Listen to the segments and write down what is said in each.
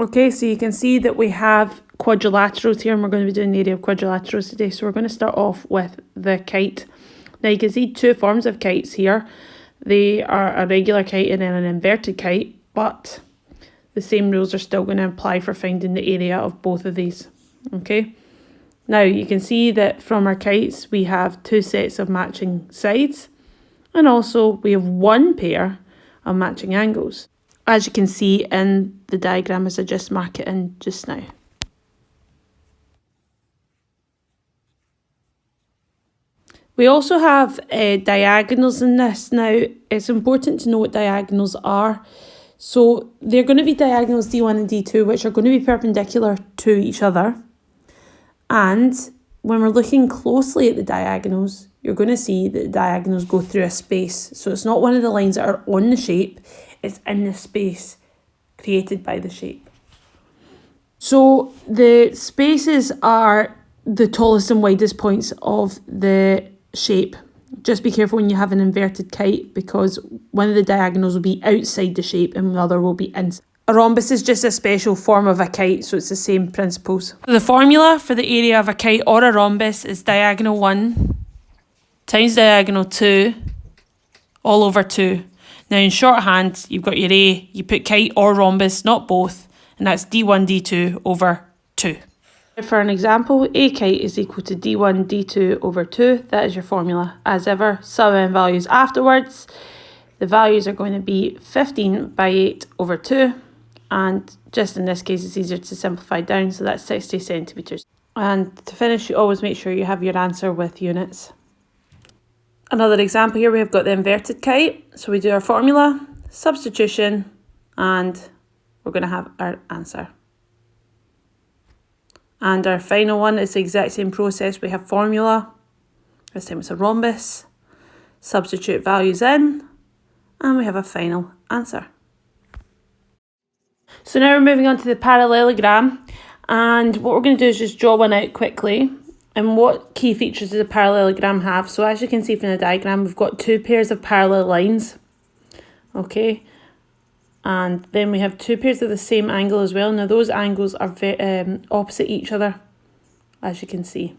Okay, so you can see that we have quadrilaterals here, and we're going to be doing the area of quadrilaterals today. So we're going to start off with the kite. Now you can see two forms of kites here. They are a regular kite and then an inverted kite, but the same rules are still going to apply for finding the area of both of these. Okay, now you can see that from our kites we have two sets of matching sides, and also we have one pair of matching angles, as you can see in the diagram as I just mark it in just now. We also have diagonals in this. Now, it's important to know what diagonals are. So they're going to be diagonals D1 and D2, which are going to be perpendicular to each other. And when we're looking closely at the diagonals, you're going to see that the diagonals go through a space. So it's not one of the lines that are on the shape, it's in the space created by the shape. So the spaces are the tallest and widest points of the shape. Just be careful when you have an inverted kite, because one of the diagonals will be outside the shape and the other will be inside. A rhombus is just a special form of a kite, so it's the same principles. So the formula for the area of a kite or a rhombus is diagonal 1 times diagonal 2 all over 2. Now in shorthand, you've got your A, you put kite or rhombus, not both, and that's D1, D2 over 2. For an example, A kite is equal to D1, D2 over 2. That is your formula. As ever, sum in values afterwards. The values are going to be 15 by 8 over 2. And just in this case, it's easier to simplify down, so that's 60 centimetres. And to finish, you always make sure you have your answer with units. Another example here, we have got the inverted kite. So we do our formula, substitution, and we're going to have our answer. And our final one is the exact same process. We have formula, this time it's a rhombus, substitute values in, and we have a final answer. So now we're moving on to the parallelogram, and what we're going to do is just draw one out quickly. And what key features does a parallelogram have? So as you can see from the diagram, we've got two pairs of parallel lines, okay? And then we have two pairs of the same angle as well. Now those angles are opposite each other, as you can see.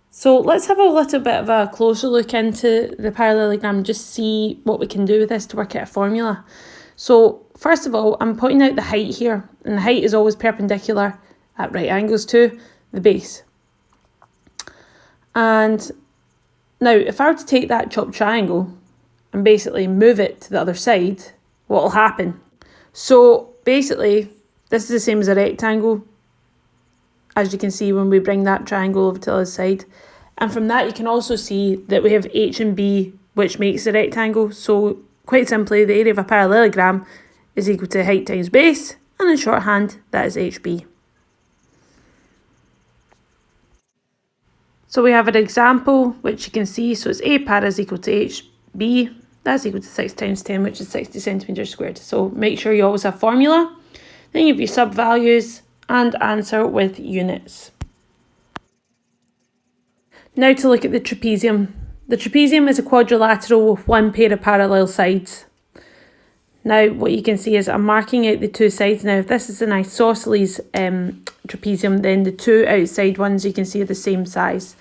So let's have a little bit of a closer look into the parallelogram and just see what we can do with this to work out a formula. So first of all, I'm pointing out the height here, and the height is always perpendicular at right angles to the base. And now if I were to take that chopped triangle and basically move it to the other side, what will happen? So basically, this is the same as a rectangle, as you can see when we bring that triangle over to the other side. And from that, you can also see that we have H and B, which makes a rectangle. So quite simply, the area of a parallelogram is equal to height times base, and in shorthand, that is HB. So we have an example, which you can see, so it's A para is equal to HB, that's equal to 6 times 10, which is 60 centimetres squared. So make sure you always have formula, then you have your sub values, and answer with units. Now to look at the trapezium. The trapezium is a quadrilateral with one pair of parallel sides. Now what you can see is I'm marking out the two sides. Now if this is an isosceles trapezium, then the two outside ones you can see are the same size.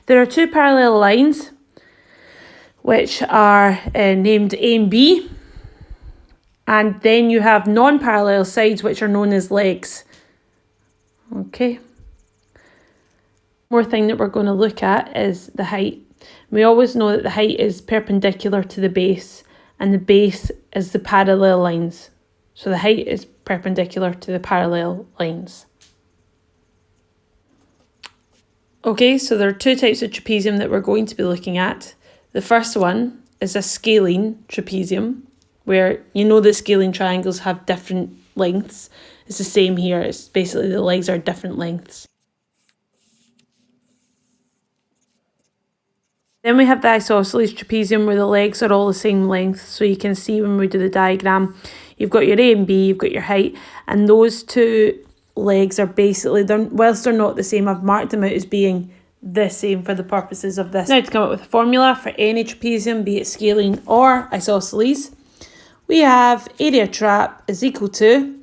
There are two parallel lines which are named A and B, and then you have non-parallel sides which are known as legs. Okay. More thing that we're going to look at is the height. We always know that the height is perpendicular to the base, and the base is the parallel lines. So the height is perpendicular to the parallel lines. Okay, so there are two types of trapezium that we're going to be looking at. The first one is a scalene trapezium, where you know that scalene triangles have different lengths. It's the same here, it's basically the legs are different lengths. Then we have the isosceles trapezium, where the legs are all the same length. So you can see when we do the diagram, you've got your A and B, you've got your height, and those two legs are basically, whilst they're not the same, I've marked them out as being the same for the purposes of this. Now to come up with a formula for any trapezium, be it scalene or isosceles, we have area trap is equal to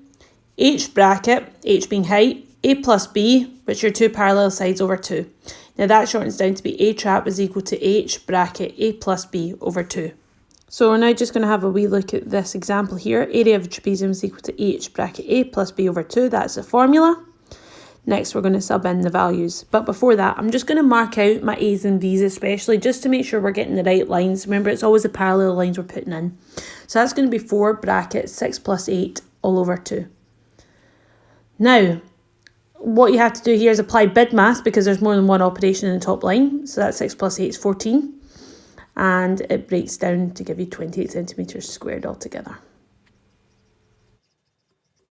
h bracket, h being height, a plus b, which are two parallel sides over 2. Now that shortens down to be a trap is equal to h bracket, a plus b over 2. So we're now just going to have a wee look at this example here. Area of a trapezium is equal to h bracket a plus b over 2. That's the formula. Next, we're going to sub in the values. But before that, I'm just going to mark out my a's and b's especially, just to make sure we're getting the right lines. Remember, it's always the parallel lines we're putting in. So that's going to be 4 bracket 6 plus 8 all over 2. Now, what you have to do here is apply BIDMAS because there's more than one operation in the top line. So that's 6 plus 8 is 14. And it breaks down to give you 28 centimetres squared altogether.